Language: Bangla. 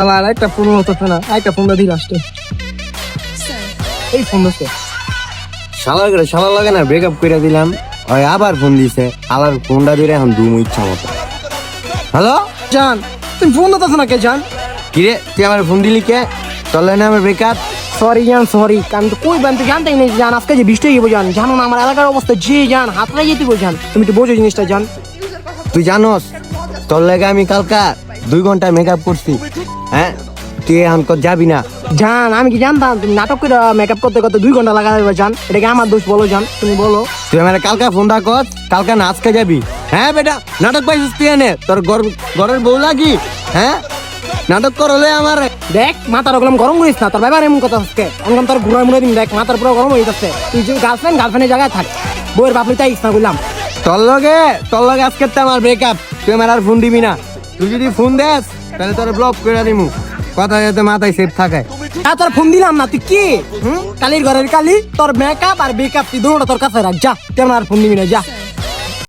আমার একটা ফোন হতেছে না, একটা ফোন দিয়ে আসতে এই ফোন দোস্ত শালা লাগে না, ব্রেকআপ করে দিলাম। ওই আবার ফোন দিছে, আবার ফোনটা দিলে এখন দুম ইচ্ছা মতো। হ্যালো জান, তুমি ফোন দিতেছ না কে জান? কিরে তুই আমার ফোন দিলি কে? তোর লাগে না আমার ব্রেকআপ? সরি জান, সরি। আমি তো কই বানতে জানতেই নেই জান, আজকে যে বৃষ্টি হয়ে যান, জানো না আমার এলাকার অবস্থা যে জান, হাতড়াই যেতে জান। তুমি একটু বোঝো জিনিসটা জান। তুই জানোস তোর লাগে আমি কালকা 2 ঘন্টা মেকআপ করছি। হ্যাঁ তুই এখন যাবি না? জান আমি কি জানতাম তুমি নাটক করে মেকআপ করতে করতে 2 ঘন্টা লাগা যাবে জান? এটা কি আমার দোষ বলো জান? তুমি বলো। তুই আমার কালকা ফোনটা কর, কালকা না আজকে যাবি। হ্যাঁ বেটা, নাটক পাইছিস তুই এনে? তোর ঘরের বউ লাগি? হ্যাঁ নাটক করলে আমার। দেখ মাথার ওগুলো গরম করিস না, তোর ব্যাপার এমন কথা আজকে এমন তোর ঘুরাই মুড়ে দিন। দেখ মাথার পুরো গরম হয়ে যাচ্ছে। তুই যে গার্লফ্রেন্ডের জায়গায় থাক, বউয়ের বাপলি তাই ইচ্ছা করলাম। তোর লগে আজকে তো আমার ব্রেকআপ। তুই আমার আর ফোন দিবি না। তুই যদি ফোন দেস তাহলে তোর ব্লক করে দিমু। কথা যাতে মাথায় সেফ থাকে। তোর ফোন দিলাম না, তুই কি কালির ঘরের কালি? তোর মেকআপ আর বেকআপ তুই দুটোটা তোর কাছে রাখ, যা। তুই আমার আর ফোন দিবি না, যা।